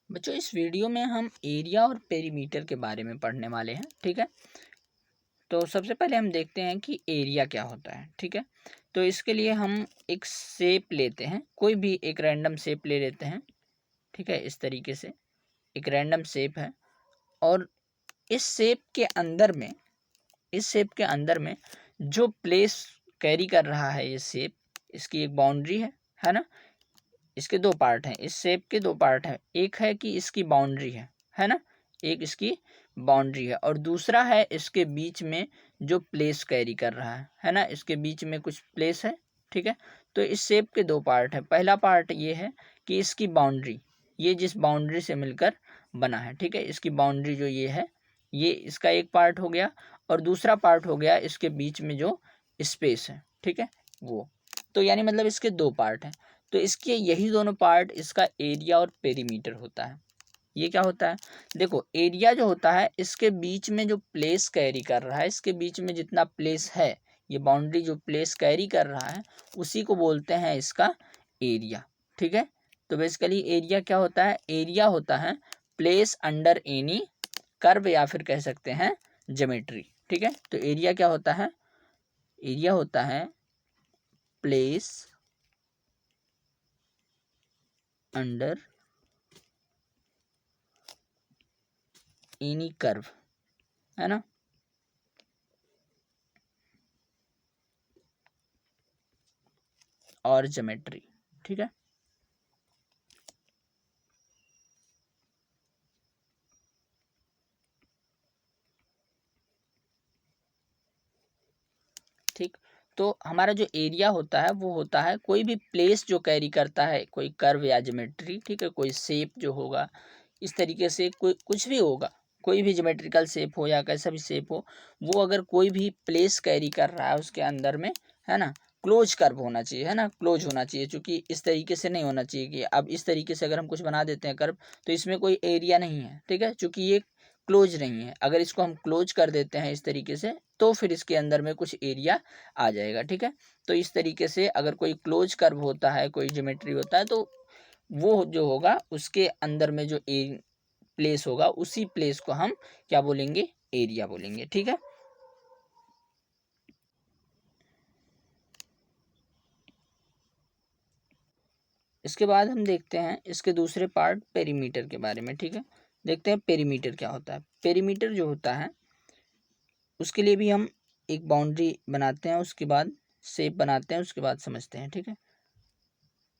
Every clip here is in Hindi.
बच्चों इस वीडियो में हम एरिया और पेरीमीटर के बारे में पढ़ने वाले हैं। ठीक है, तो सबसे पहले हम देखते हैं कि एरिया क्या होता है। ठीक है, तो इसके लिए हम एक शेप लेते हैं, कोई भी एक रैंडम शेप ले लेते हैं। ठीक है, इस तरीके से एक रैंडम शेप है और इस शेप के अंदर में जो प्लेस कैरी कर रहा है ये शेप, इसकी एक बाउंड्री है ना। इसके दो पार्ट हैं, इस शेप के दो पार्ट हैं। एक है कि इसकी बाउंड्री है ना, एक इसकी बाउंड्री है और दूसरा है इसके बीच में जो प्लेस कैरी कर रहा है ना, इसके बीच में कुछ प्लेस है। ठीक है, तो इस शेप के दो पार्ट है। पहला पार्ट ये है कि इसकी बाउंड्री, ये जिस बाउंड्री से मिलकर बना है। ठीक है, इसकी बाउंड्री जो ये है, ये इसका एक पार्ट हो गया और दूसरा पार्ट हो गया इसके बीच में जो स्पेस है। ठीक है, वो तो यानी मतलब इसके दो पार्ट हैं। तो इसके यही दोनों पार्ट इसका एरिया और पेरीमीटर होता है। ये क्या होता है, देखो एरिया जो होता है इसके बीच में जो प्लेस कैरी कर रहा है, इसके बीच में जितना प्लेस है, ये बाउंड्री जो प्लेस कैरी कर रहा है उसी को बोलते हैं इसका एरिया। ठीक है, तो बेसिकली एरिया क्या होता है, एरिया होता है प्लेस अंडर एनी कर्व या फिर कह सकते हैं ज्योमेट्री। ठीक है, तो एरिया क्या होता है, एरिया होता है प्लेस अंडर एनी कर्व, है ना। और ज्योमेट्री। ठीक है, ठीक। तो हमारा जो एरिया होता है वो होता है कोई भी प्लेस जो कैरी करता है, कोई कर्व या ज्योमेट्री। ठीक है, कोई शेप जो होगा इस तरीके से, कोई कुछ भी होगा, कोई भी ज्योमेट्रिकल शेप हो या कैसा भी शेप हो, वो अगर कोई भी प्लेस कैरी कर रहा है उसके अंदर में, है ना, क्लोज कर्व होना चाहिए, है ना, क्लोज होना चाहिए। क्योंकि इस तरीके से नहीं होना चाहिए कि अब इस तरीके से अगर हम कुछ बना देते हैं कर्व तो इसमें कोई एरिया नहीं है। ठीक है, क्योंकि ये क्लोज नहीं है। अगर इसको हम क्लोज कर देते हैं इस तरीके से तो फिर इसके अंदर में कुछ एरिया आ जाएगा। ठीक है, तो इस तरीके से अगर कोई क्लोज कर्व होता है, कोई ज्योमेट्री होता है, तो वो जो होगा उसके अंदर में जो प्लेस होगा उसी प्लेस को हम क्या बोलेंगे, एरिया बोलेंगे। ठीक है, इसके बाद हम देखते हैं इसके दूसरे पार्ट पेरीमीटर के बारे में। ठीक है, देखते हैं पेरीमीटर क्या होता है। पेरीमीटर जो होता है उसके लिए भी हम एक बाउंड्री बनाते हैं, उसके बाद शेप बनाते हैं, उसके बाद समझते हैं। ठीक है,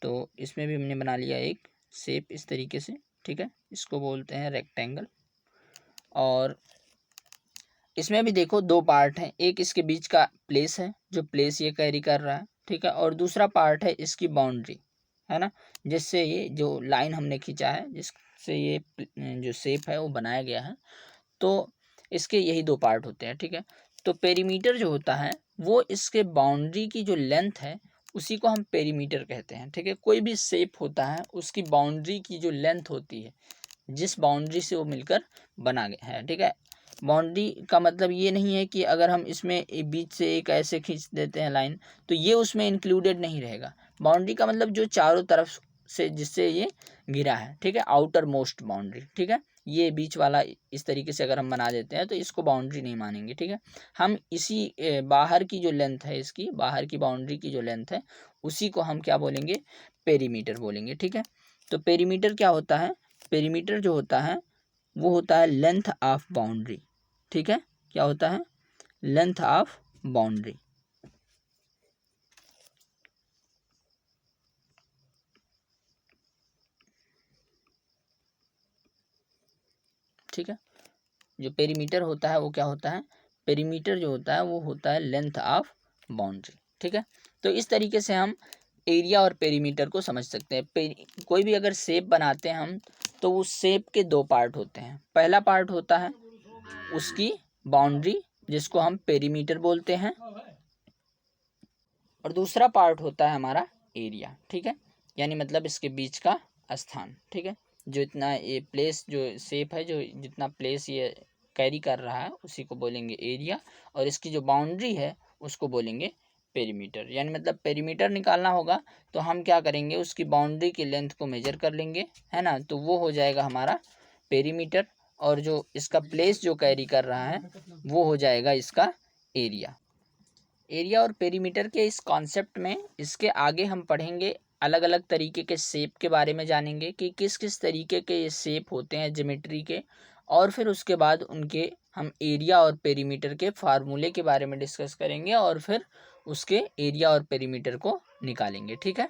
तो इसमें भी हमने बना लिया एक शेप इस तरीके से। ठीक है, इसको बोलते हैं रेक्टेंगल। और इसमें भी देखो दो पार्ट हैं, एक इसके बीच का प्लेस है जो प्लेस ये कैरी कर रहा है। ठीक है, और दूसरा पार्ट है इसकी बाउंड्री, है ना, जिससे ये जो लाइन हमने खींचा है, जिससे ये जो शेप है वो बनाया गया है। तो इसके यही दो पार्ट होते हैं। ठीक है, तो पेरीमीटर जो होता है वो इसके बाउंड्री की जो लेंथ है उसी को हम पेरीमीटर कहते हैं। ठीक है, कोई भी शेप होता है उसकी बाउंड्री की जो लेंथ होती है, जिस बाउंड्री से वो मिलकर बना गया है। ठीक है, बाउंड्री का मतलब ये नहीं है कि अगर हम इसमें बीच से एक ऐसे खींच देते हैं लाइन तो ये उसमें इंक्लूडेड नहीं रहेगा। बाउंड्री का मतलब जो चारों तरफ से जिससे ये घिरा है। ठीक है, आउटर मोस्ट बाउंड्री। ठीक है, ये बीच वाला इस तरीके से अगर हम बना देते हैं तो इसको बाउंड्री नहीं मानेंगे। ठीक है, हम इसी बाहर की जो लेंथ है, इसकी बाहर की बाउंड्री की जो लेंथ है उसी को हम क्या बोलेंगे, पेरीमीटर बोलेंगे। ठीक है, तो पेरीमीटर क्या होता है, पेरीमीटर जो होता है वो होता है लेंथ ऑफ बाउंड्री। ठीक है, क्या होता है, लेंथ ऑफ बाउंड्री। ठीक है, जो पेरीमीटर होता है वो क्या होता है, पेरीमीटर जो होता है वो होता है लेंथ ऑफ बाउंड्री। ठीक है, तो इस तरीके से हम एरिया और पेरीमीटर को समझ सकते हैं। कोई भी अगर शेप बनाते हैं हम तो उस शेप के दो पार्ट होते हैं। पहला पार्ट होता है उसकी बाउंड्री जिसको हम पेरीमीटर बोलते हैं और दूसरा पार्ट होता है हमारा एरिया। ठीक है, यानी मतलब इसके बीच का स्थान। ठीक है, जो इतना ये प्लेस जो शेप है, जो जितना प्लेस ये कैरी कर रहा है उसी को बोलेंगे एरिया और इसकी जो बाउंड्री है उसको बोलेंगे पेरीमीटर, यानी मतलब पेरीमीटर निकालना होगा तो हम क्या करेंगे, उसकी बाउंड्री की लेंथ को मेजर कर लेंगे, है ना, तो वो हो जाएगा हमारा पेरीमीटर। और जो इसका प्लेस जो कैरी कर रहा है वो हो जाएगा इसका एरिया। एरिया और पेरीमीटर के इस कॉन्सेप्ट में इसके आगे हम पढ़ेंगे, अलग अलग तरीके के शेप के बारे में जानेंगे कि किस किस तरीके के ये शेप होते हैं ज्योमेट्री के, और फिर उसके बाद उनके हम एरिया और पेरीमीटर के फार्मूले के बारे में डिस्कस करेंगे और फिर उसके एरिया और पेरीमीटर को निकालेंगे। ठीक है।